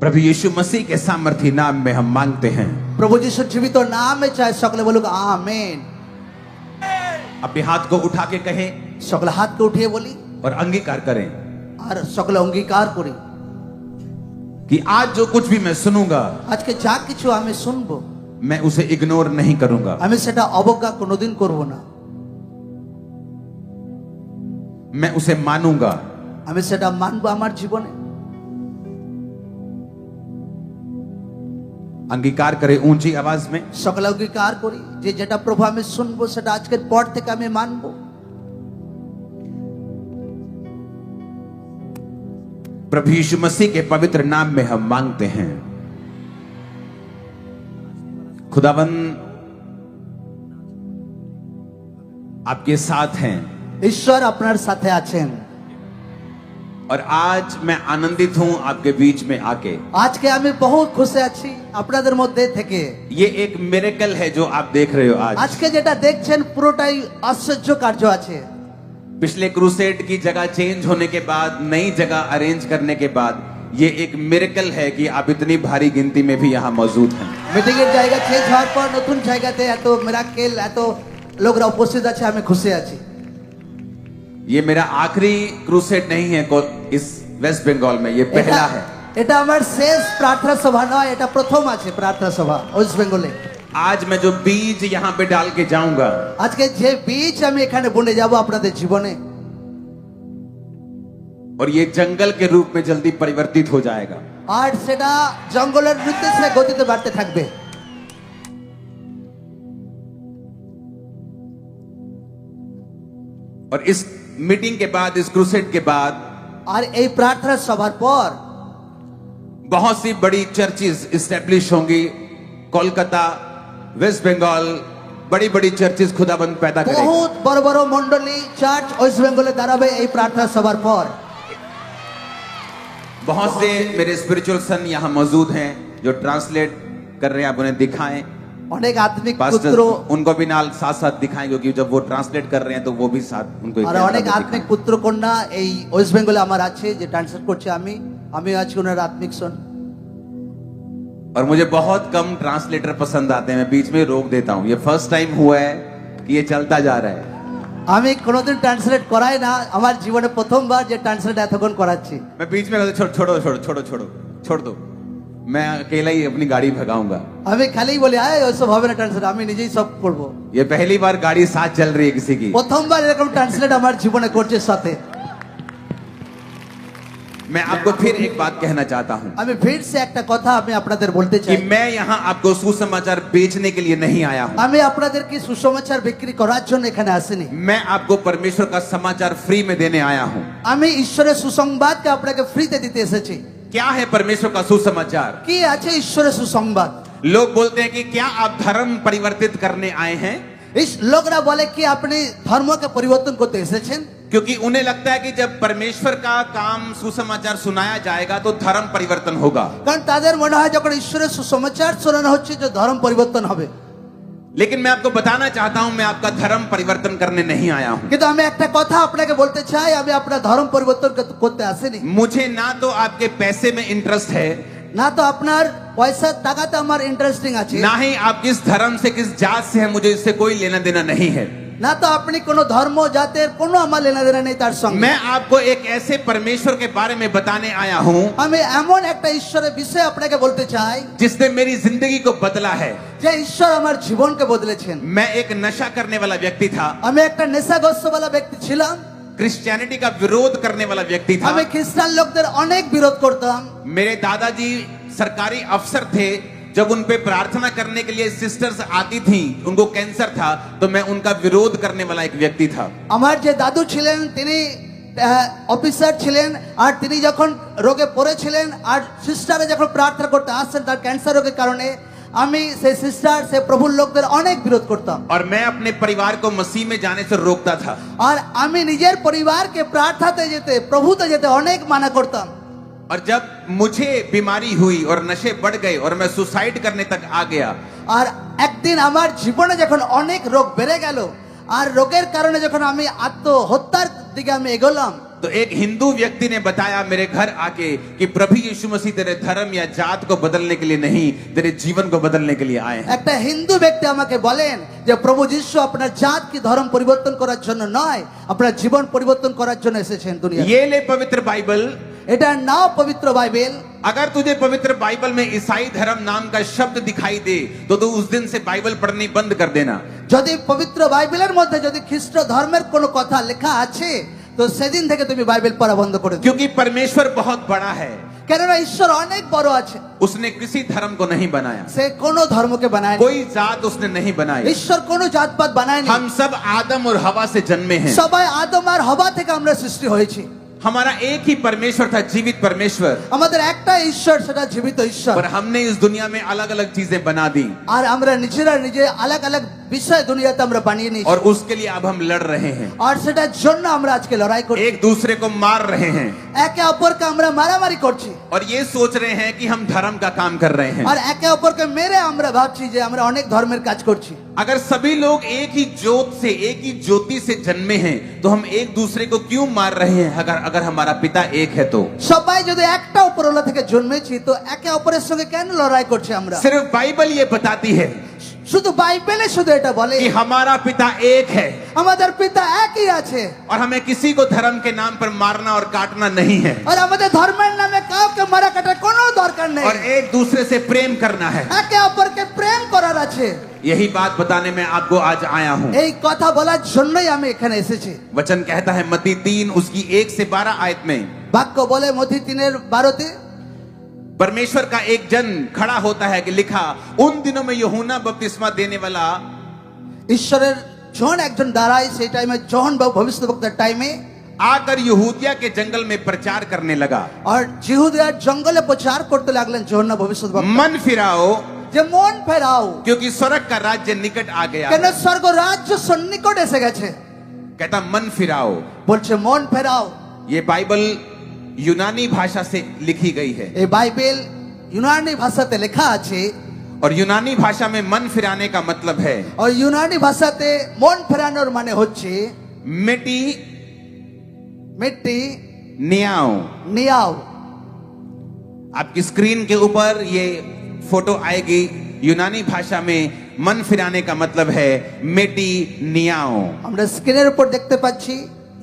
प्रभु यीशु मसीह के सामर्थी नाम में हम मांगते हैं। प्रभु যিশুর জীবিত নামে চাই সকলে বলুক আমেন। अपने हाथ को उठा के कहें সকলে হাতকে উঠিয়ে বলি और अंगीकार करें আর সকলে অঙ্গীকার করি कि आज जो कुछ भी मैं सुनूंगा আজকে যা কিছু আমি শুনবো मैं उसे इग्नोर नहीं करूंगा। আমি সেটা অবজ্ঞা কোনোদিন করব না। मैं उसे मानूंगा। আমি সেটা মানবো আমার জীবনে। अंगीकार करें ऊंची आवाज में। সকলে অঙ্গীকার করি যে যেটা প্রভু আমি শুনবো সেটা আজকের পর থেকে আমি মানবো। प्रभु यीशु मसीह के पवित्र नाम में हम मांगते हैं। खुदावन आपके साथ हैं ঈশ্বর আপনার সাথে আছেন। और आज मैं आनंदित हूं आपके बीच में आके। আজকে আমি বহুত খুশি আছি আপনাদের মধ্যে থেকে। ये एक मिरेकल है जो आप देख रहे हो आज। আজকে যেটা দেখছেন পুরোটাই আশ্চর্য কার্য আছে। पिछले क्रूसेड की जगह चेंज होने के बाद नई जगह अरेंज करने के बाद ये एक मिरेकल है कि आप इतनी भारी गिनती में भी यहाँ मौजूद हैं। মিটিং এর জায়গা চেঞ্জ হওয়ার পর নতুন জায়গাতে এত মিরাকেল এত লোকরা উপস্থিত আছে আমি খুশি আছি। ये मेरा आखिरी क्रूसेड नहीं है इस वेस्ट बंगाल में, ये पहला है। এটা আমার শেষ প্রার্থনা সভা নয়, এটা প্রথম আছে প্রার্থনা সভা ওয়েস্ট বেঙ্গলে। आज मैं जो बीज यहाँ पे डाल के जाऊंगा আজকে যে বীজ আমি এখানে বুনে যাব আপনাদের জীবনে और ये जंगल के रूप में जल्दी परिवर्तित हो जाएगा। আর সেটা জঙ্গলের নির্দেশে গতিতে বাড়তে থাকবে। और इस मीटिंग के बाद इस क्रूसेड के बाद আর এই প্রার্থনা সভার পর बहुत सी बड़ी चर्चेस इस्टेब्लिश होंगी। कोलकाता, वेस्ट बंगाल, बड़ी बड़ी चर्चेस खुदाबंद पैदा करेगा। বহুত বড় বড় মণ্ডলী চার্চ ওয়েস্ট বেঙ্গলে দাঁড়াবে এই প্রার্থনা সভার পর। बहुत से मेरे स्पिरिचुअल सन यहाँ मौजूद हैं जो ट्रांसलेट कर रहे हैं, आप उन्हें दिखाएं। অনেক আত্মিক पास्टर পুত্র उनको भी नाल साथ साथ दिखाएं, क्योंकि जब वो ट्रांसलेट कर रहे हैं तो वो भी साथ उनको एक আর कैमरा অনেক में আত্মিক दिखाएं। পুত্র কন্যা এই ওয়েস্ট বেঙ্গলে আমার আছে যে ট্রান্সলেট করছে আমি আছি ওনার আত্মিক সন। और मुझे बहुत कम ट्रांसलेटर पसंद आते हैं, मैं बीच में रोक देता हूँ। ये फर्स्ट टाइम हुआ है कि ये चलता जा रहा है। আমি কোনোদিন ট্রান্সলেট করাই না, আমার জীবনে প্রথমবার যে ট্রান্সলেট এতক্ষণ করাচ্ছি। मैं बीच में कहता हूं, छोड़ो छोड़ो छोड़ो छोड़ो छोड़ दो, मैं अकेला ही अपनी गाड़ी भगाऊंगा। আমি খালি বলি আয় ওইসব হবে না ট্রান্সলেট, আমি নিজেই সব করব। ये पहली बार गाड़ी साथ चल रही है किसी की। প্রথমবার এরকম ট্রান্সলেট আমার জীবনে করছে সাথে। मैं आपको फिर एक बात कहना चाहता हूं আমি ফির সে একটা কথা আমি আপনাদের বলতে कि চাই। मैं यहाँ आपको सुसमाचार बेचने के लिए नहीं आया हूँ। আমি আপনাদেরকে সুসমাচার বিক্রি করার জন্য এখানে আসিনি। मैं आपको परमेश्वर का समाचार फ्री में देने आया हूँ। আমি ঈশ্বরের সুসংবাদকে আপনাকে ফ্রিতে দিতে এসেছি। क्या है परमेश्वर का सुसमाचार? কি আছে ঈশ্বরের সুসংবাদ? लोग बोलते हैं कि क्या आप धर्म परिवर्तित करने आए हैं, এই লোকরা বলে কি আপনি ধর্মকে পরিবর্তন করতে এসেছেন? क्योंकि उन्हें लगता है कि जब परमेश्वर का काम सुसमाचार सुनाया जाएगा तो धर्म परिवर्तन होगा। কারণ তাদের মনে হয় যখন ঈশ্বরের সুসমাচার শোনানো হচ্ছে যে ধর্ম পরিবর্তন হবে। लेकिन मैं आपको बताना चाहता हूं, मैं आपका धर्म परिवर्तन करने नहीं आया हूं। কিন্তু আমি একটা কথা আপনাকে বলতে চাই, আমি আপনার ধর্ম পরিবর্তন করতে আসিনি। मुझे ना तो आपके पैसे में इंटरेस्ट है, না তো আপনার পয়সার টাকাতে আমার ইন্টারেস্টিং আছে, ना ही आप किस धर्म से किस जात से हैं, मुझे इससे कोई लेना देना नहीं है। না তো আপনি কোনো ধর্ম জাতের কোনো আমার লেনাদেনা নেই তার সঙ্গে। मैं आपको एक ऐसे परमेश्वर के बारे में बताने आया हूं আমি এমন একটা ঈশ্বরের বিষয় আপনাকে বলতে চাই जिसने मेरी जिंदगी को बदला है। যে ঈশ্বর আমার জীবনকে বদলেছেন। मैं एक नशा करने वाला व्यक्ति था, আমি একটা নেশাগ্রস্তওয়ালা ব্যক্তি ছিলাম, क्रिश्चियनिटी का विरोध करने वाला व्यक्ति था। আমি খ্রিস্টান লোকদের অনেক বিরোধ করতাম। मेरे दादाजी सरकारी अफसर थे, जब उन पे प्रार्थना करने के लिए सिस्टर्स आती थी, उनको कैंसर था, तो मैं उनका विरोध करने वाला एक व्यक्ति था। আমার যে দাদু ছিলেন তিনি অফিসার ছিলেন, আর তিনি যখন রোগে পড়েছিলেন আর সিস্টারে যখন প্রার্থনা করতে আসছেন তার ক্যান্সার রোগের কারণে, আমি সেই সিস্টার সেই প্রভুর লোকদের অনেক বিরোধ করতাম। और मैं अपने परिवार को मसीह में जाने से रोकता था। আর আমি নিজের পরিবারকে প্রার্থনাতে যেতে প্রভুতে যেতে অনেক মানা করতাম। और जब मुझे बीमारी हुई और नशे बढ़ गए और मैं सुसाइड करने तक आ गया, আর একদিন আমার জীবনে যখন অনেক রোগ বেড়ে গেল আর রোগের কারণে যখন আমি আত্মহত্যার দিকে আমি এগোলাম, तो एक हिंदू व्यक्ति ने बताया मेरे घर आके कि प्रभु यीशु मसीह तेरे धर्म या जात को बदलने के लिए नहीं, तेरे जीवन को बदलने के लिए आए हैं। একটা হিন্দু ব্যক্তি আমাকে বলেন যে প্রভু যিশু আপনার জাত কি ধর্ম পরিবর্তন করার জন্য নয়, আপনার জীবন পরিবর্তন করার জন্য এসেছেন দুনিয়ায়। ये ले पवित्र बाइबल। এটার নাম পবিত্র বাইবেল। अगर तुझे पवित्र बाइबल में ईसाई धर्म नाम का शब्द दिखाई दे तो तू उस दिन से बाइबल पढ़नी बंद कर देना। যদি পবিত্র বাইবেলের মধ্যে যদি খ্রিস্ট ধর্মের কোনো কথা লেখা আছে তো সেদিন থেকে তুমি বাইবেল পড়া বন্ধ করে দিও। क्योंकि परमेश्वर बहुत बड़ा है, কেননা ঈশ্বর অনেক বড় আছে। उसने किसी धर्म को नहीं बनाया, সে কোনো ধর্মকে বানায়নি, कोई जात उसने नहीं बनाई। ঈশ্বর কোনো জাতপাত বানায়নি। हम सब आदम और हवा से जन्मे हैं। সবাই আদম আর হবা থেকে আমরা সৃষ্টি হয়েছি। हमारा एक ही परमेश्वर था, जीवित परमेश्वर, আমাদের একটা ঈশ্বর, সেটা জীবিত ঈশ্বর। पर हमने इस दुनिया में अलग अलग चीजें बना दी আর আমরা নিজেরা নিজে আলাদা আলাদা বিষয় দুনিয়াতে আমরা বানিয়ে নিয়েছি। और उसके लिए अब हम लड़ रहे हैं, আর সেটার জন্য আমরা আজকে লড়াই করছি, एक दूसरे को मार रहे हैं একে অপরকে আমরা মারামারি করছি। और ये सोच रहे हैं कि हम धर्म का काम कर रहे हैं। আর একে অপরকে মেরে আমরা ভাবছি যে আমরা অনেক ধর্মের কাজ করছি। अगर सभी लोग एक ही जोत से, एक ही ज्योति से जन्मे हैं तो हम एक दूसरे को क्यों मार रहे हैं? अगर अगर हमारा पिता एक है तो সবাই যদি একটা উপরওয়ালা থেকে জন্মেছি তো একে অপরের সঙ্গে কেন লড়াই করছি আমরা? सिर्फ बाइबल ये बताती है শুধু বাইবেলে শুধু এটা বলে कि हमारा पिता एक है আমাদের পিতা একই আছে। और हमें किसी को धर्म के नाम पर मारना और काटना नहीं है আর আমাদের ধর্মের নামে কাউকে মারা কাটার কোনো দরকার নেই। और एक दूसरे से प्रेम करना है। একে অপরকে প্রেম করার আছে। यही बात बताने में आपको आज आया हूँ। এই কথা বলার জন্যই আমি এখানে এসেছি। वचन कहता है मत्ती 3 उसकी 1 से 12 आयत में, বাক্য বলে মথি 3:12 परमेश्वर का एक जन खड़ा होता है कि लिखा उन दिनों में यूहन्ना बपतिस्मा देने वाला ঈশ্বরের জন একজন দাঁড়ায় সেই টাইমে যখন ভবিষ্যদ্বক্তার টাইমে आकर यहूदिया के जंगल में प्रचार करने लगा, আর জিহুদিয়ার জঙ্গলে প্রচার করতে লাগলেন যোহন্না ভবিষ্যদ্বক্তা मन फिराओ যে মন ফেরাও, क्योंकि स्वर्ग का राज्य निकट आ गया কেন है। স্বর্গ রাজ্য সন্নিকট এসে গেছে। कहता मन फिराओ। বলছে মন ফেরাও। ये बाइबल यूनानी भाषा से लिखी गई है এই বাইবেল ইউনানি ভাষাতে লেখা আছে। और यूनानी भाषा में मन फिराने का मतलब है আর ইউনানি ভাষাতে মন ফেরানোর মানে হচ্ছে मिट्टी মিট্টি नियाओ। নিয়াও। आपकी स्क्रीन के ऊपर ये फोटो आएगी। यूनानी भाषा में मन फिराने का मतलब है मिट्टी नियाओ। আমরা স্ক্রিনের উপর দেখতে পাচ্ছি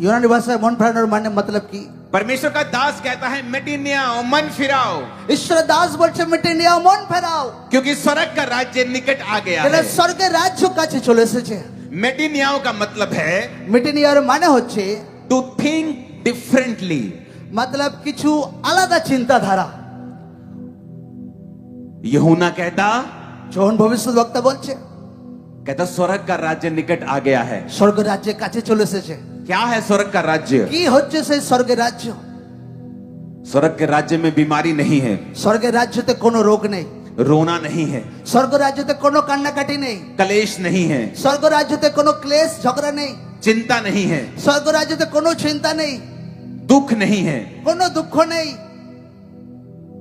ইউনানি ভাষায় মন ফেরানোর মানে মতলব কি। परमेश्वर का दास कहता है मिट्टी नियाओ, मन फिराओ, ঈশ্বরের দাস বলছে মিটে নিয়াও, মন ফেরাও, क्योंकि स्वर्ग का राज्य निकट आ गया কেন है। স্বর্গের রাজ্য কাছে চলে এসেছে। मिट्टी नियाओ का मतलब है মিটে নিয়ার মানে হচ্ছে टू थिंक डिफरेंटली। মতলব কিছু আলাদা চিন্তাধারা। यूहन्ना कहता যখন ভবিষ্যদ্বক্তা বলছে स्वर्ग का राज्य निकट आ गया है। স্বর্গ রাজ্যের কাছে চলে এসেছে। क्या है स्वर्ग का राज्य? কি হচ্ছে সেই স্বর্গের রাজ্য? स्वर्ग के राज्य में बीमारी नहीं है, স্বর্গের রাজ্যতে কোনো রোগ নেই, रोना नहीं है, স্বর্গ রাজ্যতে কোনো কান্নাকাটি নেই, कलेश नहीं है, স্বর্গ রাজ্যতে কোনো ক্লেশ ঝগড়া নেই, चिंता नहीं है, স্বর্গ রাজ্যতে কোনো চিন্তা নেই, दुख नहीं है, কোনো দুঃখ নেই,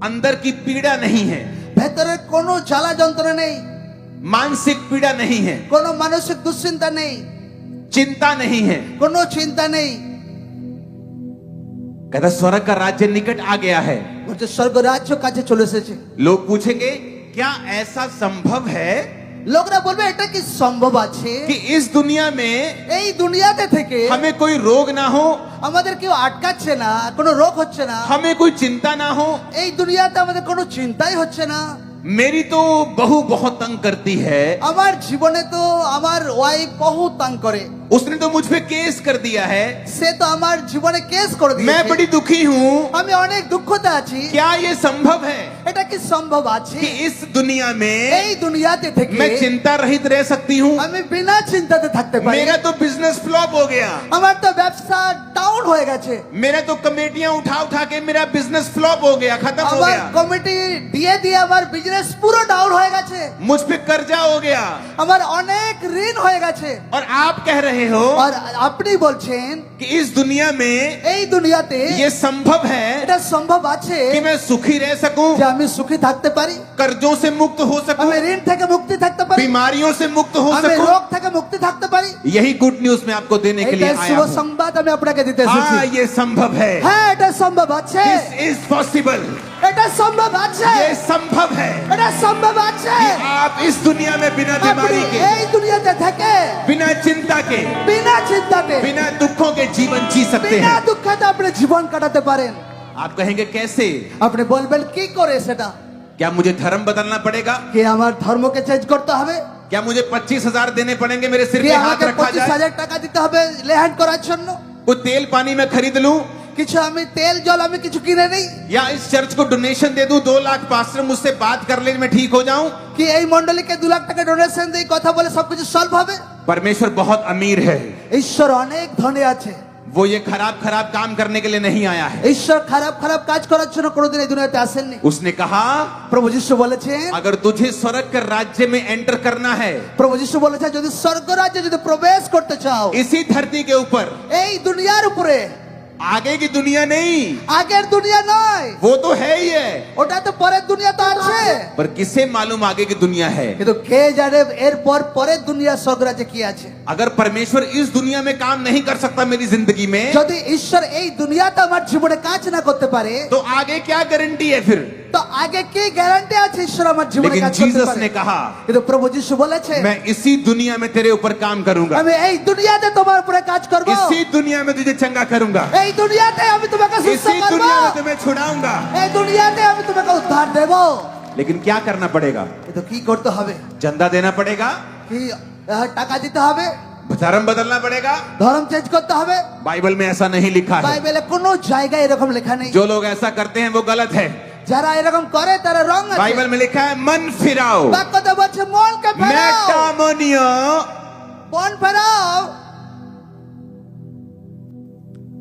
अंदर की पीड़ा नहीं है, ভেতরে কোনো জ্বালা যন্ত্রণা নেই, मानसिक पीड़ा नहीं है, কোনো মানসিক দুশ্চিন্তা নেই, चिंता नहीं है। কোনো চিন্তা নেই। स्वर्ग का राज्य निकट आ गया है। বলছে স্বর্গ রাজ্য কাছে চলে এসেছে। लोग पूछेंगे क्या ऐसा संभव है লোকরা বলবে এটা কি সম্ভব আছে कि इस दुनिया में এই দুনিয়াতে থেকে हमें कोई रोग ना हो, আমাদের কেউ আটকাচ্ছে না, কোনো রোগ হচ্ছে না, हमें कोई चिंता ना हो? এই দুনিয়াতে আমাদের কোনো চিন্তাই হচ্ছে না। मेरी तो बहू बहुत तंग करती है, আমার জীবনে তো আমার ওয়াইফ বহুত তং করে, उसने तो मुझ पे केस कर दिया है, সে তো আমার জীবনে কেস করে मैं দিয়েছে, बड़ी दुखी हूँ। আমি অনেক দুঃখতে আছি। क्या ये संभव है এটা কি সম্ভব আছে कि इस दुनिया में এই দুনিয়াতে থেকে मैं चिंता रहित रह सकती हूँ? আমি বিনা চিন্তাতে থাকতে পারি? मेरा तो बिजनेस फ्लॉप हो गया, আমার তো ব্যবসা ডাউন হয়ে গেছে, मेरा तो कमेटियां उठा उठा के मेरा बिजनेस फ्लॉप हो गया, खत्म हो আমার गया, কমিটি দিয়ে দিয়ে আমার বিজনেস পুরো ডাউন হয়ে গেছে, मुझ पे कर्जा हो गया। আমার অনেক ঋণ হয়ে গেছে। और आप कह रहे रहे हो আর আপনি বলছেন कि इस दुनिया में এই দুনিয়াতে ये संभव है এটা সম্ভব আছে कि मैं सुखी रह सकूं, যে আমি সুখী থাকতে পারি, कर्जों से मुक्त हो सकूं, আমি ঋণ থেকে মুক্তি থাকতে পারি, बीमारियों से मुक्त हो আমি सकूं। রোগ থেকে মুক্তি থাকতে পারি। यही गुड न्यूज मैं आपको देने के लिए এইটা आया শুভ हूं। সংবাদ আমি আপনাকে দিতে এসেছি। हाँ, ये संभव है। হ্যাঁ এটা সম্ভব আছে, This is possible। এটা সম্ভব আছে, ये संभव है এটা সম্ভব আছে। कि आप इस दुनिया में बिना আপনি बीमारी के, এই দুনিয়াতে থেকে बिना चिंता के, বিনা চিন্তাতে बिना दुखों के जीवन जी सकते বিনা हैं। দুঃখে আপনি জীবন কাটাতে পারেন। आप कहेंगे कैसे? আপনি বলবেন কি করে সেটা? क्या मुझे धर्म बदलना पड़ेगा? কি আমার ধর্মকে চেঞ্জ করতে হবে? क्या मुझे 25,000 देने पड़ेंगे, मेरे सिर কি पे हाथ আমাকে रखा जाए, 25,000 টাকা দিতে হবে লেহান করার জন্য? कोई तेल पानी में खरीद लूं, কিছু আমি তেল জল আমি কিছু কিনে নেই? या इस चर्च को डोनेशन दे दूं, 2 लाख पास्टर मुझसे बात कर ले, मैं ठीक हो जाऊं? কি এই মণ্ডলীকে 2 লাখ টাকা ডোনেশন দিয়ে কথা বলে সবকিছু সলভ হবে? परमेश्वर बहुत अमीर है, ঈশ্বর অনেক ধনী আছে। वो ये खराब खराब काम करने के लिए नहीं आया है। ঈশ্বর খারাপ খারাপ কাজ করার জন্য কোনোদিন এই দুনিয়াতে আসেননি। उसने कहा প্রভু যিশু বলেছেন, अगर तुझे स्वर्ग के राज्य में एंटर करना है, প্রভু যিশু বলেছেন যদি স্বর্গ রাজ্যে যদি প্রবেশ করতে চাও, इसी धरती के ऊपर, এই দুনিয়ার উপরে, आगे की दुनिया नहीं, আগের দুনিয়া নয়, वो तो है ही है, ওটা তো পরের দুনিয়া তো আছে, पर किसे मालूम आगे की दुनिया है? কিন্তু কে জানে এরপর পরের দুনিয়া স্বর্গ রাজ্যে কি আছে। अगर परमेश्वर इस दुनिया में काम नहीं कर सकता मेरी जिंदगी में, যদি ঈশ্বর এই দুনিয়াতে আমার জীবনে কাজ না করতে পারে, तो आगे क्या गारंटी है फिर? তো আগে কি গ্যারান্টি আছে ঈশ্বর আমার জীবনে लेकिन কাজ করতে जीसस পারে? ने कहा, কিন্তু প্রভু যিশু বলেছে मैं इसी दुनिया में तेरे ऊपर काम करूंगा, আমি এই দুনিয়াতে তোমার উপরে কাজ করব, इसी दुनिया में तुझे चंगा करूंगा, এই দুনিয়াতে আমি তোমাকে সুস্থ इसी করব, दुनिया में तुम्हें छुड़ाऊंगा। এই দুনিয়াতে আমি তোমাকে উদ্ধার দেব। लेकिन क्या करना पड़ेगा? কিন্তু কি করতে হবে? चंदा देना पड़ेगा, কি টাকা দিতে হবে, धर्म बदलना पड़ेगा? ধর্ম চেঞ্জ করতে হবে? बाइबल में ऐसा नहीं लिखा है। বাইবেলে কোনো জায়গায় এরকম লেখা নেই। जो लोग ऐसा करते हैं वो गलत है। যারা এরকম করে তারা রং আছে। बाइबल में लिखा है मन फिराओ, বাক্যতে বলছে মনকে ফেরাও, मेटामोनियो, মন ফেরাও।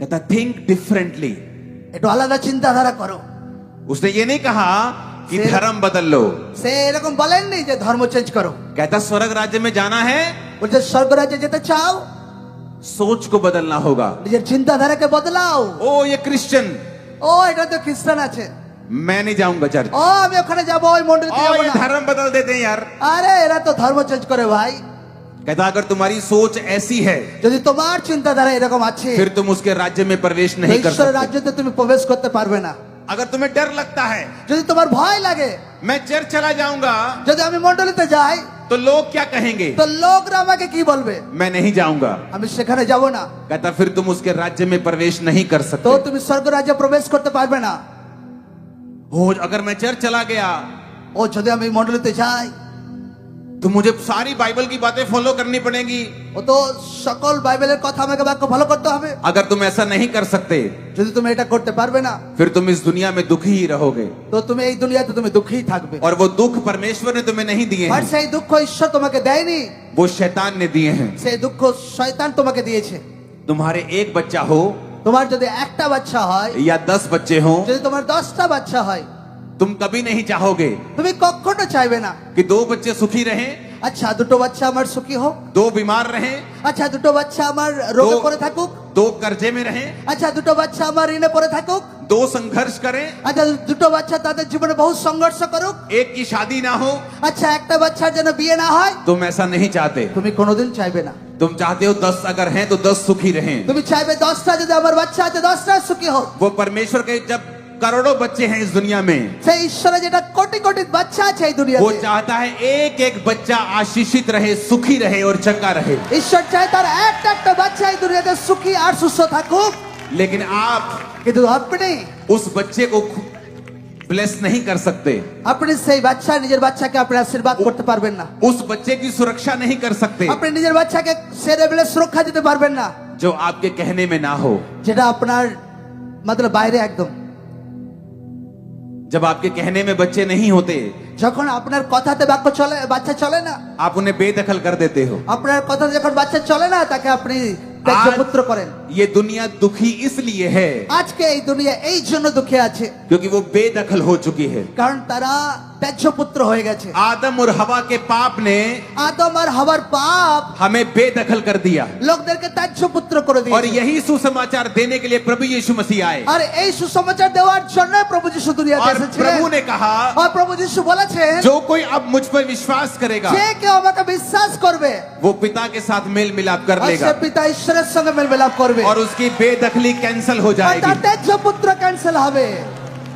कहता थिंक डिफरेंटली। একটু আলাদা চিন্তাধারা করো। उसने ये नहीं कहा कि फिर- धर्म बदल लो, সে এরকম বলেননি যে ধর্ম চেঞ্জ করো। कहता स्वर्ग राज्य में जाना है, বলছে স্বর্গ রাজ্যে যেতে চাও, सोच को बदलना होगा। নিজের চিন্তাধারাকে বদলাও। ओ ये क्रिश्चियन, ও এটা তো খ্রিস্টান আছে, मैं नहीं जाऊंगा चर्च। ও আমি ওখানে যাবো, ওই মন্দিরে ओ যাবো ये না। धर्म बदल देते हैं यार। আরে এরা তো ধর্ম চেঞ্জ করে ভাই। कहता अगर तुम्हारी सोच ऐसी है, যদি তোমার চিন্তাধারা এরকম আছে, फिर तुम उसके राज्य में प्रवेश नहीं कर ঈশ্বরের सकते। রাজ্যতে তুমি প্রবেশ করতে পারবে না। अगर तुम्हें डर लगता है যদি তোমার ভয় লাগে, मैं चर्च चला जाऊंगा যদি আমি মন্ডলীতে যাই तो लोग क्या कहेंगे, তো লোকরা আমাকে কি বলবে, मैं नहीं जाऊंगा। আমি সেখানে যাব না। कहता फिर तुम उसके राज्य में प्रवेश नहीं कर তো सकते। তুমি স্বর্গ রাজ্যে প্রবেশ করতে পারবে না। हो अगर मैं चर्च चला गया ও যদি আমি মন্ডলীতে যাই, तो मुझे सारी बाइबल की बातें फॉलो करनी पड़ेगी। ও তো সকল বাইবেলের কথা আমাকে বাক্য ফলো করতে হবে। अगर तुम ऐसा नहीं कर सकते যদি তুমি এটা করতে পারবে না, फिर तुम इस दुनिया में दुखी ही रहोगे, তো তুমি এই দুনিয়াতে তুমি দুঃখী থাকবে। और वो दुख परमेश्वर ने तुम्हें नहीं दिए আর हैं, সেই দুঃখ ঈশ্বর তোমাকে দেয়নি, वो शैतान ने दिए हैं। সেই দুঃখ শয়তান তোমাকে দিয়েছে। तुम्हारे एक बच्चा हो তোমার যদি একটা বাচ্চা হয়, या 10 बच्चे हो, যদি তোমার 10টা বাচ্চা হয়, तुम कभी नहीं चाहोगे তুমি কখনো চাইবে না कि 2 बच्चे सुखी रहें, আচ্ছা দুটো বাচ্চা আমার সুখী হোক, 2 बीमार रहें, আচ্ছা দুটো বাচ্চা আমার রোগে दो- পড়ে থাকুক, 2 कर्जे में रहें, আচ্ছা দুটো বাচ্চা আমার ঋণে পড়ে থাকুক, 2 संघर्ष करें, আচ্ছা দুটো বাচ্চা তাদের জীবনে বহু সংঘর্ষ করুক, एक की शादी ना हो। আচ্ছা একটা বাচ্চার যেন বিয়ে না হয়। तुम ऐसा नहीं चाहते। তুমি কোনোদিন চাইবে না। तुम चाहते हो 10 अगर हैं तो 10 सुखी रहें। তুমি চাইবে 10টা যদি আমার বাচ্চা আছে 10টা সুখী হোক। वो परमेश्वर के जब करोड़ों बच्चे हैं इस दुनिया में, সেই ঈশ্বরের যেটা কোটি কোটি বাচ্চা আছে এই वो দুনিয়াতে, चाहता है एक एक बच्चा आशीषित रहे, सुखी रहे और चंगा रहे। ঈশ্বর চায় তার একটা একটা বাচ্চা এই দুনিয়াতে সুখী আর সুস্থ থাকুক। लेकिन आप কিন্তু আপনি उस बच्चे को ब्लेस नहीं कर सकते, আপনি সেই বাচ্চা নিজের বাচ্চাকে আপনি আশীর্বাদ করতে পারবেন না। उस बच्चे की सुरक्षा नहीं कर सकते আপনি নিজের বাচ্চাকে সেরে বেলে সুরক্ষা দিতে পারবেন না, जो आपके कहने में ना हो। যেটা আপনার মতলব বাইরে একদম। जब आपके कहने में बच्चे नहीं होते, যখন আপনার কথাতে বাক্য চলে, বাচ্চা চলে না, आप उन्हें बेदखल कर देते हो। আপনার কথাতে যখন বাচ্চা চলে না তাকে আপনি ত্যায্য পুত্র করেন। ये दुनिया दुखी इसलिए है আজকে এই দুনিয়া এই জন্য দুঃখে আছে, क्योंकि वो बेदखल हो चुकी है। কারণ তারা ত্যায্য পুত্র হয়ে গেছে। आदम और हवा के पाप ने আদম আর হাওয়ার পাপ हमें बेदखल कर दिया লোকদেরকে ত্যায্য পুত্র করে और দিয়েছে। यही सुसमाचार देने के लिए प्रभु यीशु मसीह आए। আর এই সুসমাচার দেওয়ার জন্য প্রভু যিশু দুনিয়াতে और এসেছিলেন। प्रभु ने कहा আর প্রভু যিশু বলেছেন जो कोई अब मुझ पर विश्वास करेगा যে কেউ আমাকে বিশ্বাস করবে वो पिता के साथ मेल मिलाप कर আর लेगा সে পিতা ঈশ্বরের সঙ্গে মেলমিলাপ করবে और उसकी बेदखली कैंसल हो আর তার जाएगी। ত্যায্য পুত্র ক্যান্সেল হবে।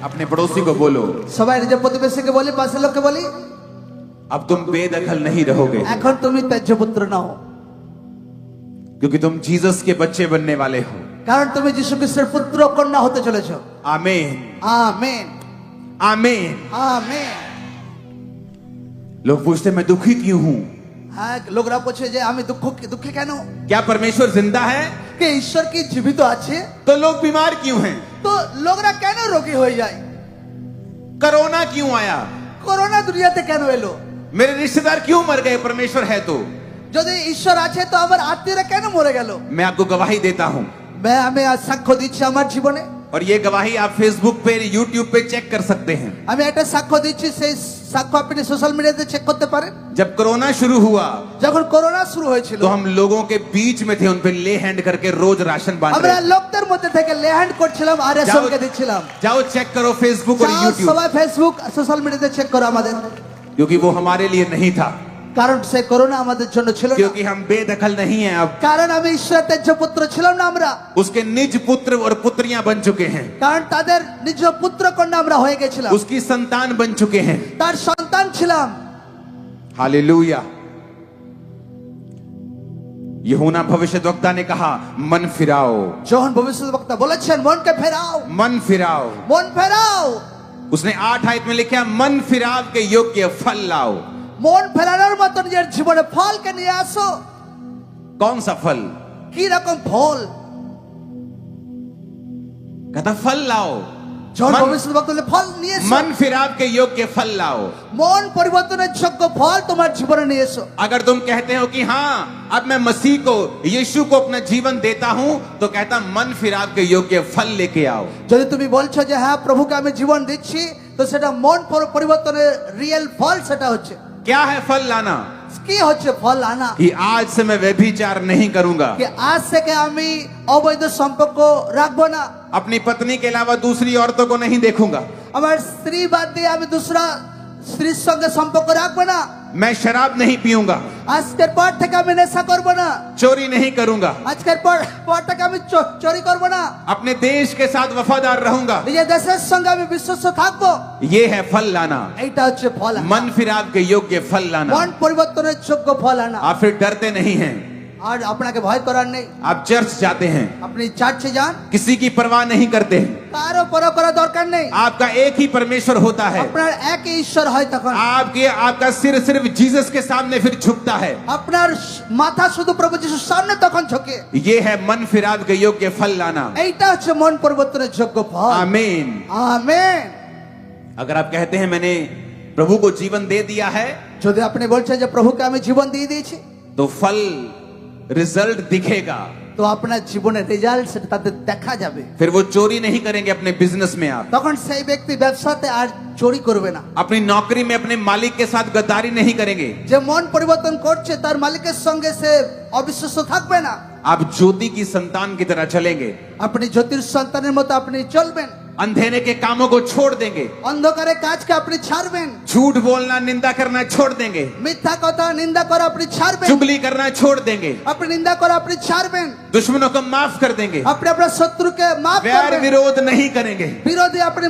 अपने पड़ोसी को बोलो সবাই নিজের প্রতিবেশীকে বলি, পাশের লোককে বলি, अब तुम बेदखल नहीं रहोगे এখন তুমি ত্যায্য পুত্র নাও, क्योंकि तुम जीसस के बच्चे बनने वाले हो। কারণ তুমি যিশু খ্রিস্টের পুত্র কন্যা হতে চলেছো। आमीन আমেন आमीन। আমেন। लोग पूछते मैं दुखी क्यों हूं? হ্যাঁ, লোকরা বলছে যে আমি দুঃখে কেন? क्या परमेश्वर जिंदा है? কে ঈশ্বর কি জীবিত আছে? तो लोग बीमार क्यों हैं? তো লোকরা কেন রোগী হয়ে যায়? कोरोना क्यों आया? করোনা দুনিয়াতে কেন এলো? मेरे रिश्तेदार क्यों मर गए? परमेश्वर है तो। যদি ঈশ্বর আছে তো আমার আত্মীয়রা কেন মরে গেল? मैं आपको गवाही देता हूं আমি আজ সাক্ষ্য দিচ্ছি আমার জীবনে। और ये गवाही आप फेसबुक पे यूट्यूब पे चेक कर सकते हैं। আমি একটা সাক্ষ্য দিচ্ছি, সেই সাক্ষ্য আপনি সোশ্যাল মিডিয়াতে চেক করতে পারেন। जब कोरोना शुरू हुआ যখন করোনা শুরু হয়েছিল तो हम लोगों के बीच में थे, उन पे ले हैंड करके रोज राशन बांट আমরা रहे थे। লোকদের মধ্যে থেকে লেহ্যান্ড করছিলাম আর রেশনকে দিচ্ছিলাম। जाओ चेक करो फेसबुक और যাও यूट्यूब, সবাই ফেসবুক সোশ্যাল মিডিয়াতে চেক করো আমাদের, क्योंकि वो हमारे लिए नहीं था, কারণ সে করোনা আমাদের জন্য ছিল না। क्योंकि हम बेदखल नहीं हैं अब। কারণ আমি ঈশ্বরের ত্যায্য পুত্র ছিলাম না আমরা, उसके निज पुत्र और पुत्रियां बन चुके हैं, কারণ তাদের নিজ পুত্র কন্যা আমরা হয়ে গেছিলাম, उसकी संतान बन चुके हैं। তার সন্তান ছিলাম। हालेलुया। यूहन्ना भविष्यद्वक्ता ने कहा मन फिराओ, যখন ভবিষ্যদ্বক্তা বলেছেন মনকে ফেরাও, मन फिराओ। মন ফেরাও, उसने 8 आयत में लिखा मन फिराव के योग्य फल लाओ। মন ফেরানোর মতো নিজের জীবনে ফলকে নিয়ে আসো। कौन सा फल? কি রকম ফল? कहता फल लाओ, যখন मन- ভবিষ্যদ্বক্তা বলে ফল নিয়ে এসো, मन फिराव के योग्य फल लाओ। মন পরিবর্তনের যোগ্য ফল তোমার জীবনে নিয়ে এসো। अगर तुम कहते हो कि हाँ अब मैं मसीह को यीशु को अपना जीवन देता हूं, तो कहता मन फिराव के योग्य फल लेके आओ। যদি তুমি বলছো যে হ্যাঁ প্রভুকে আমি জীবন দিচ্ছি, তো সেটা মন পরিবর্তনের রিয়েল ফল সেটা হচ্ছে क्या है फल लाना? কি হচ্ছে ফল আনা? कि आज से मैं व्यभिचार नहीं करूंगा, कि आज থেকে আমি অবৈধ সম্পর্ক রাখবো না, अपनी पत्नी के अलावा दूसरी औरतों को नहीं देखूंगा, আমার স্ত্রী বাদ দিয়ে আমি দুসরা স্ত্রীর সঙ্গে সম্পর্ক রাখবো না, मैं शराब नहीं पीऊंगा, আজকের পর থেকে আমি নেশা করবো না, चोरी नहीं करूंगा, আজকের পর থেকে আমি চুরি করবো না, अपने देश के साथ वफादार रहूंगा। নিজের দেশের সঙ্গে আমি বিশ্বস্ত থাকবো। ये है फल लाना, এইটা হচ্ছে ফল আনা। मन फिराव के योग्य फल लाना। মন পরিবর্তনের যোগ্য ফল আনা। आप फिर डरते नहीं हैं, আর আপনাকে ভয় করার নেই। आप चर्च जाते हैं, আপনি চার্চে যান, किसी की परवाह नहीं करते हैं, কারো পরোয়া করার দরকার নেই। आपका एक ही परमेश्वर होता है। আপনার একই ঈশ্বর হয় তখন। आपका सिर सिर्फ जीसस के सामने फिर झुकता है। আপনার মাথা শুধু প্রভু যিশুর সামনে তখন ঝোঁকে। ये है मन फिराव के योग्य फल लाना। এইটা হচ্ছে মন পরিবর্তনের যোগ্য ফল। आमीन। আমেন। अगर आप कहते हैं मैंने प्रभु को जीवन दे दिया है, যদি আপনি বলছেন যে প্রভুকে আমি জীবন দিয়ে দিয়েছি, तो फल रिजल्ट दिखेगा। তো আপনার জীবনের রেজাল্ট সেটা তাদের দেখা যাবে। फिर वो चोरी नहीं करेंगे अपने बिजनेस में, आप তখন সেই ব্যক্তি ব্যবসাতে আর চুরি করবে না। अपनी नौकरी में अपने मालिक के साथ गद्दारी नहीं करेंगे। যে মন পরিবর্তন করছে তার মালিকের সঙ্গে সে অবিশ্বস্ত থাকবে না। आप ज्योति की संतान की तरह चलेंगे, আপনি জ্যোতির সন্তানের মতো আপনি চলবেন। अंधेरे के कामों को छोड़ देंगे, অন্ধকারের কাজকে আপনি ছাড়বেন। झूठ बोलना निंदा करना छोड़ देंगे, মিথ্যা কথা নিন্দা করা আপনি ছাড়বেন। चुगली करना छोड़ देंगे, আপনি নিন্দা করা আপনি ছাড়বেন। दुश्मनों को माफ कर देंगे, আপনি আপনার শত্রুকে মাফ वैर করবেন। विरोध नहीं करेंगे। বিরোধী আপনি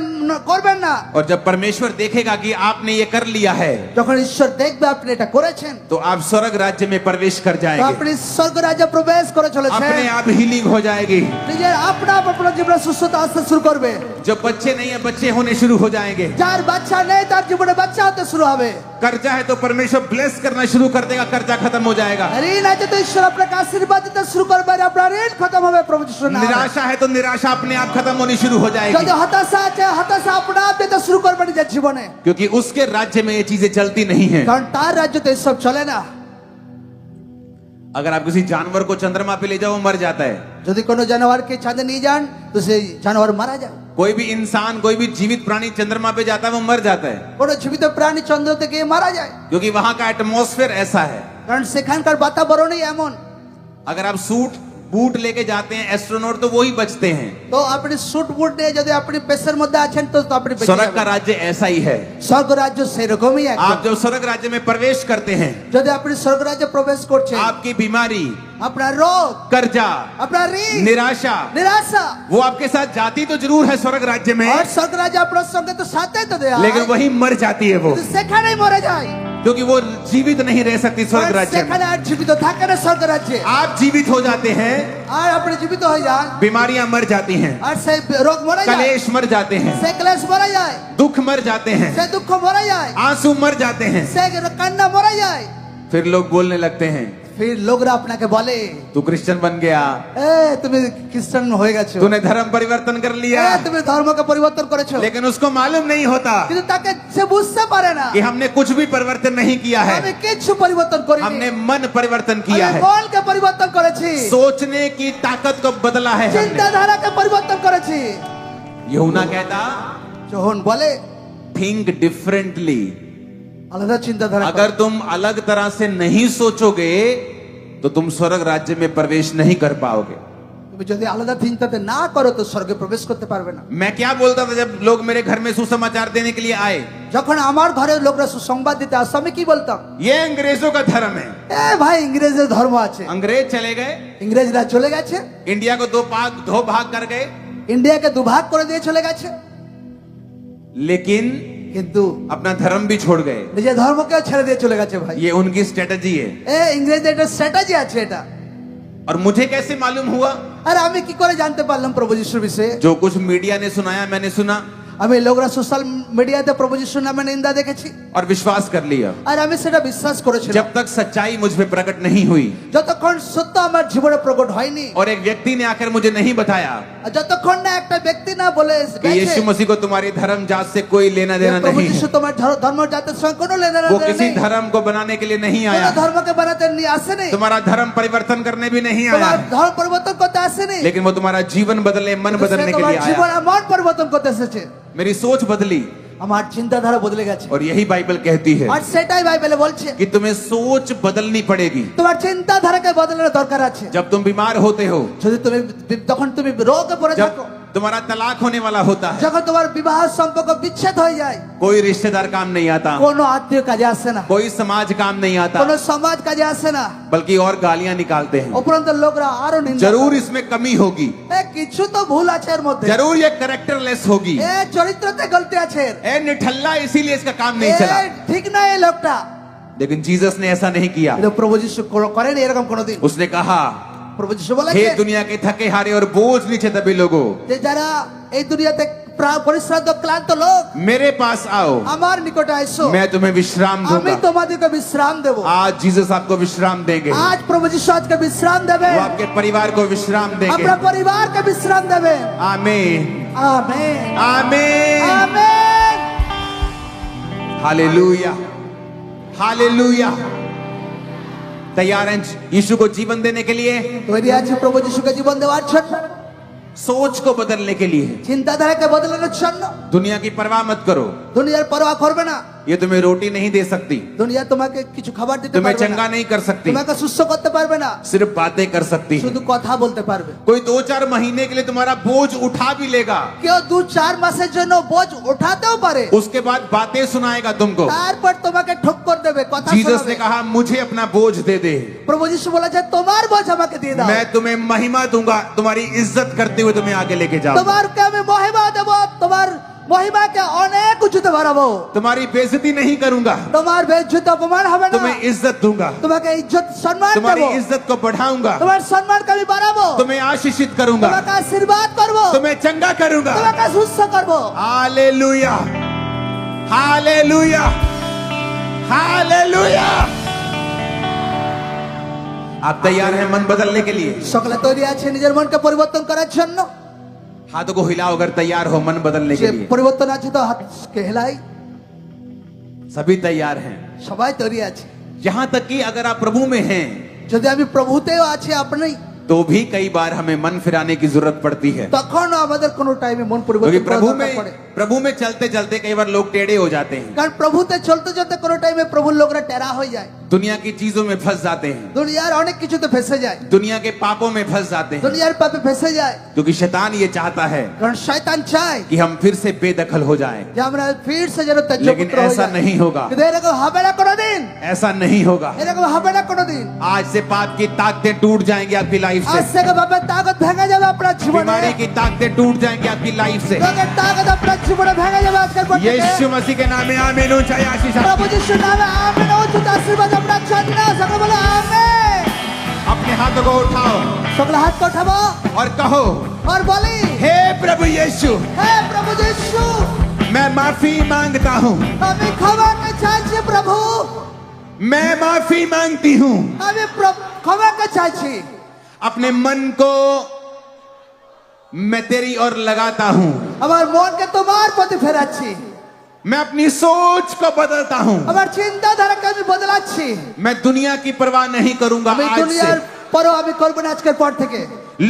করবেন না। और जब परमेश्वर देखेगा कि आपने ये कर लिया है, যখন ঈশ্বর দেখবে আপনি এটা করেছেন, तो आप स्वर्ग राज्य में प्रवेश कर তো जाएंगे। আপনি স্বর্গ রাজ্যে প্রবেশ করে চলেছেন। अपने आप हीलिंग हो जाएगी। নিজের আপনার জীবনে সুস্থতা আসতে শুরু করবে। जो बच्चे नहीं है बच्चे होने शुरू हो जाएंगे। যার বাচ্চা নেই তার জীবনে বাচ্চা হতে শুরু হবে। कर्जा है तो परमेश्वर ब्लेस करना शुरू कर देगा, कर्जा खत्म हो जाएगा। ঋণ আছে তো ঈশ্বর আপনাকে আশীর্বাদ দিতে শুরু করবে, আর আপনার ঋণ খতম হবে প্রভু যিশুর নামে। निराशा है तो निराशा अपने आप खत्म होनी शुरू हो যদি जाएगी, হতাশা আছে হতাশা আপনা आप দিতে শুরু করবে নিজের জীবনে। क्योंकि उसके राज्य में ये चीजें चलती नहीं है। কারণ তার রাজ্যতে এসব চলে না। अगर आप किसी जानवर को चंद्रमा पे ले जाओ वो मर जाता है। যদি কোনো জানোয়ারকে চাঁদে নিয়ে যান তো সেই জানোয়ার মারা যায়। कोई भी इंसान, कोई भी जीवित प्राणी चंद्रमा पे जाता है वो मर जाता है, কোনো জীবিত প্রাণী চন্দ্রতে গিয়ে মারা যায়, क्योंकि वहां का एटमॉस्फेयर ऐसा है। কারণ সেখানকার বাতাবরণই এমন। अगर आप सूट बूट लेके जाते हैं एस्ट्रोनॉट तो वो ही बचते हैं। তো আপনি স্যুট বুট নিয়ে যদি আপনি পেশার মধ্যে আছেন তো আপনি বেঁচে स्वर्ग का যাবেন। राज्य ऐसा ही है। স্বর্গ রাজ্য সেরকমই आप একদম। जब स्वर्ग राज्य में प्रवेश करते हैं, যদি আপনি স্বর্গ রাজ্যে প্রবেশ করছেন, आपकी बीमारी, আপনার রোগ, कर्जा, আপনার ঋণ, निराशा, निराशा वो आपके साथ जाती तो जरूर है स्वर्ग राज्य में, আর স্বর্গ রাজ্য আপনার সঙ্গে তো সাথে তো দেয়া लेकिन वही मर जाती है वो, কিন্তু সেখানেই মরে যায়। क्योंकि वो जीवित नहीं रह सकती स्वर्ग আর राज्य में। সেখানে আর জীবিত থাকে না স্বর্গ রাজ্যে। आप जीवित हो जाते हैं, আর আপনি জীবিত হয়ে যান, बीमारियां मर जाती हैं, আর সেই রোগ মরে যায়, कलेश मर जाते हैं, সে ক্লেশ মরে যায়, दुख मर जाते हैं, সে দুঃখ মরে যায়, आंसू मर जाते हैं। সে কান্না মরে যায়। फिर लोग बोलने लगते हैं ফির লোকরা আপনাকে বলে, तू क्रिश्चियन बन गया, তুমি খ্রিস্টান হয়ে গেছো, तूने धर्म परिवर्तन कर लिया। তুমি ধর্মকে পরিবর্তন করেছো। लेकिन उसको मालूम नहीं होता কিন্তু তাকে সে বুঝতে পারে না कि हमने कुछ भी परिवर्तन नहीं किया है, আমি কিছু পরিবর্তন করিনি, हमने मन परिवर्तन किया আমি है, মনকে পরিবর্তন করেছি, सोचने की ताकत को बदला है हमने। চিন্তাধারাকে পরিবর্তন করেছি। यूहन्ना कहता যখন বলে थिंक डिफरेंटली। আলাদা চিন্তাধারা अगर तुम अलग तरह से नहीं सोचोगे तो तुम स्वर्ग राज्य में प्रवेश नहीं कर पाओगे। তুমি যদি আলাদা চিন্তাতে না করো তো স্বর্গে প্রবেশ করতে পারবে না। मैं क्या बोलता था जब लोग मेरे घर में सुसमाचार देने के लिए आए, যখন আমার ঘরে লোকরা সুসংবাদ দিতে আসতো আমি কি বলতাম, ये अंग्रेजों का धर्म है। ভাই ইংরেজের ধর্ম আছে। अंग्रेज चले गए, ইংরেজরা চলে গেছে, इंडिया को दो भाग कर गए, ইন্ডিয়াকে দুভাগ করে দিয়ে চলে গেছে, लेकिन কিন্তু अपना धर्म भी छोड़ गए। নিজের ধর্মকে ছেড়ে দিয়ে চলে গেছে ভাই। ये उनकी स्ट्रेटजी है। ইংরেজদের একটা স্ট্র্যাটেজি আছে এটা। और मुझे कैसे मालूम हुआ? আর আমি কি করে জানতে পারলাম প্রভু যিশুর বিষয়ে? जो कुछ मीडिया ने सुनाया मैंने सुना আমি লোকরা সোশ্যাল মিডিয়াতে প্রভু যিশুর নামে নিন্দা দেখেছি और विश्वास कर लिया। আর আমি সেটা বিশ্বাস করেছিলাম। जब तक सच्चाई मुझ पे प्रकट नहीं हुई যতক্ষণ সত্য আমার জীবনে প্রকট হয়নি, और एक व्यक्ति ने आकर मुझे नहीं बताया আর যতক্ষণ না একটা ব্যক্তি না বলে कि यीशु मसीह को तुम्हारी धर्म जात से कोई लेना देना প্রভু नहीं যিশু है, তোমার ধর্ম জাতের সঙ্গে কোনো লেনদেন वो किसी নেই, धर्म को बनाने के लिए नहीं কোনো आया, ধর্মকে বানাতে নিয়ে আসেনি, तुम्हारा धर्म परिवर्तन करने भी नहीं आया, তোমার ধর্ম পরিবর্তন করতে আসেনি, लेकिन वो तुम्हारा जीवन बदलने, मन बदलने के তোমার लिए জীবন आया। আর মন পরিবর্তন করতে এসেছে। मेरी सोच बदली আমার চিন্তাধারা বদলে গেছে और यही बाइबल कहती है আর সেটাই বাইবেলে বলছে कि तुम्हें सोच बदलनी पड़ेगी। তোমার চিন্তাধারাকে বদলানোর দরকার আছে। जब तुम बीमार होते हो, যদি তুমি যখন তুমি রোগে পড়ে जब থাকো, तुम्हारा तलाक होने वाला होता है, যখন তোমার বিবাহ সম্পর্ক বিচ্ছেদ হয়ে যায়, कोई रिश्तेदार काम नहीं आता, কোনো আত্মীয় কাজে আসে না, कोई समाज काम नहीं आता, কোনো সমাজ কাজে আসে না, बल्कि और गालियां निकालते हैं। উপরন্ত লোকরা আরো নিন্দা जरूर করে। इसमें कमी होगी, কিছু তো ভুল আছে এর মধ্যে, जरूर ये कैरेक्टरलेस होगी, চরিত্রতে গলতি আছে, ए निठल्ला इसीलिए इसका काम नहीं चला। ঠিক না এই লোকটা। लेकिन जीसस ने ऐसा नहीं किया। কিন্তু প্রভু যিশু করেন এরকম কোনোদিন। उसने कहा, প্রভু যিশু हे বলেছে दुनिया के थके हारे और बोझ नीचे दबे लोगों, যে যারা এই দুনিয়াতে পরিশ্রান্ত ক্লান্ত লোক मेरे पास आओ, আমার নিকটে আসো, मैं तुम्हें विश्राम আমি दूंगा। তোমাদেরকে বিশ্রাম দেব। आज जीसस आपको विश्राम देंगे, আজ প্রভু যিশু আজকে বিশ্রাম দেবে, वो आपके परिवार को विश्राम देंगे। আপনার পরিবারকে বিশ্রাম দেবে। आमीन, আমেন आमीन, আমেন। Hallelujah, hallelujah. तैयार हैं यीशु को जीवन देने के लिए, তৈরি আছে প্রভু যিশুকে জীবন দেওয়ার জন্য, सोच को बदलने के लिए। চিন্তাধারাকে বদলানোর জন্য। दुनिया की परवाह मत करो, দুনিয়ার পরোয়া করবে না, ये तुम्हें रोटी नहीं दे सकती, দুনিয়া তোমাকে কিছু খাবার দিতে तुम्हें পারবে चंगा না, नहीं कर सकती, তোমাকে সুস্থ করতে পারবে না, सिर्फ बातें कर सकती है। শুধু কথা বলতে পারবে। कोई 2-4 महीने के लिए तुम्हारा बोझ उठा भी लेगा, কেউ 2-4 মাসের জন্য বোঝ উঠাতেও পারে, उसके बाद बातें सुनाएगा तुमको। তারপর তোমাকে ঠক্কর দেবে, কথা जीसस শোনাবে। ने कहा, मुझे अपना बोझ दे दे, প্রভু যিশু বলেছে তোমার বোঝ আমাকে দিয়ে দাও, मैं तुम्हें महिमा दूंगा, तुम्हारी इज्जत करते हुए तुम्हें आगे लेके जाऊंगा, তোমারকে আমি মহিমা দেব, তোমার মহিমাকে অনেক উঁচুতে বাড়াবো, तुम्हारी बेइज्जती नहीं करूंगा, তোমার বেজ্জতি অপমান হবে না, तुम्हें इज्जत दूंगा, তোমাকে ইজ্জত সম্মান तुम्हारी দেব, इज्जत को बढ़ाऊंगा, তোমার সম্মানকে আমি বাড়াবো, तुम्हें आशीषित करूंगा, তোমাকে আশীর্বাদ করব, तुम्हें चंगा करूंगा। তোমাকে সুস্থ করব। Hallelujah, hallelujah, hallelujah. आप तैयार हैं मन बदलने के लिए? সকলে তৈরি আছে নিজের মনকে পরিবর্তন করার জন্য? हाथों को हिलाओ अगर तैयार हो मन बदलने যে के लिए। পরিবর্তন আছে তো হাতকে হেলাই। सभी तैयार हैं, সবাই তৈরি আছে। यहां तक कि अगर आप प्रभु में हैं যদি আমি প্রভুতেও আছি আপনি तो भी कई बार हमें मन फिराने की जरूरत पड़ती है, তখনও আমাদের কোনো টাইমে মন क्योंकि পরিবর্তন করার দরকার পড়ে प्रभु में चलते चलते कई बार लोग टेढ़े हो जाते हैं, কারণ প্রভুতে চলতে চলতে কোনো টাইমে প্রভুর লোকরা টেরা হয়ে যায় दुनिया की चीजों में फंस जाते हैं, দুনিয়ার অনেক কিছুতে ফেসে যায় दुनिया के पापों में फंस जाते हैं, দুনিয়ার পাপে ফেসে যায় क्योंकि शैतान ये चाहता है কারণ শয়তান চায় कि हम फिर से बेदखल हो जाएं, যে আমরা ফির সে যেন ত্যায্য लेकिन পুত্র হয়ে ऐसा যাই। नहीं होगा, কিন্তু এরকম হবে না কোনোদিন ऐसा नहीं होगा। এরকম হবে না কোনোদিন आज से पाप की ताकतें टूट जाएंगी आपकी लाइफ আজ से, থেকে বাবার তাকত ভেঙে যাবে আপনার জীবনে बीमारी की ताकतें टूट जाएंगी आपकी लाइफ से। রোগের তাকত আপনার জীবনে ভেঙে যাবে আজকের পর থেকে यीशु मसीह के नाम में आमीन। ऊंचा आशीष आप প্রভু যিশুর নামে আমেন উচ্চ আশীর্বাদ আপনার চাই না সকলে বলে আমেন अपने हाथों को उठाओ সকলে হাত উঠাবো और कहो, আর বলি हे प्रभु यीशु, হে প্রভু যিশু मैं माफी मांगता हूँ, আমি ক্ষমা চাইছি প্রভু मैं माफी मांगती हूँ। আমি ক্ষমা চাইছি अपने मन को मैं तेरी ओर लगाता हूँ, আমার মনকে তোমার প্রতি ফেরাচ্ছি मैं अपनी सोच को बदलता हूँ, আমার চিন্তাধারাকে আমি বদলাচ্ছি मैं दुनिया की परवाह नहीं करूंगा আমি आज দুনিয়ার से, পরও আমি করব না আজকের পর থেকে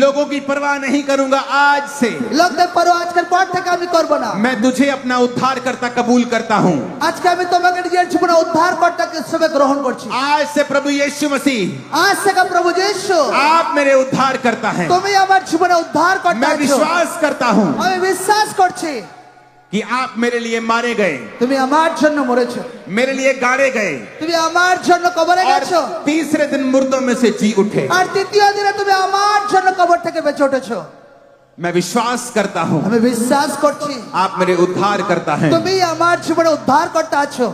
लोगों की परवाह नहीं करूंगा आज से, লোকদের পরও আজকের পর থেকে আমি করব না मैं तुझे अपना उद्धार करता कबूल करता हूँ। আজকে আমি তোমাকে নিজের জীবনে উদ্ধারকর্তা হিসেবে গ্রহণ করছি आज से प्रभु यीशु मसीह আজ থেকে প্রভু যিশু आप मेरे उद्धार करता है। তুমি আমার জীবনে উদ্ধারকর্তা मैं আছো विश्वास करता हूँ আমি বিশ্বাস করছি कि आप मेरे लिए मारे गए, তুমি আমার জন্য মরেছো मेरे लिए गाड़े गए তুমি আমার জন্য কবরে और গেছো तीसरे दिन मुर्दों में से जी उठे। আর তৃতীয় দিনে তুমি আমার জন্য কবর থেকে বেঁচে উঠেছো मैं विश्वास करता हूँ আমি বিশ্বাস করছি आप मेरे उद्धार करता है, তুমি আমার জীবনে উদ্ধারকর্তা আছো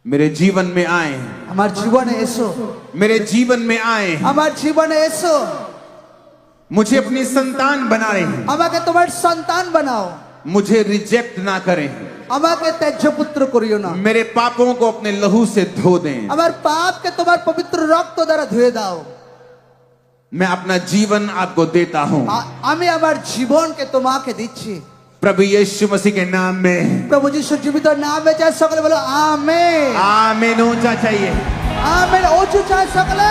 मेरे जीवन में आए, আমার জীবনে এসো मेरे जीवन में आए, আমার জীবনে এসো मुझे अपनी संतान बना रहे हैं, আমাকে তোমার সন্তান বানাও मुझे रिजेक्ट ना करें, আমাকে ত্যায্য পুত্র করিও না मेरे पापों को अपने लहू से धो दें, আমার পাপকে তোমার পবিত্র রক্ত দ্বারা ধুয়ে দাও मैं अपना जीवन आपको देता हूँ। আমি আমার জীবনকে তোমাকে দিচ্ছি प्रभु यीशु मसीह के नाम में প্রভু যিশুর জীবিত নামে চাই সকলে বলো আমেন आमीन। ऊंचा चाहिए, আমেন উঁচু চাই সকলে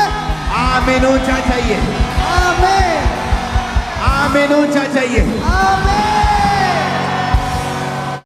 आमीन। ऊंचा चाहिए, আমেন आमीन। ऊंचा चाहिए। আমেন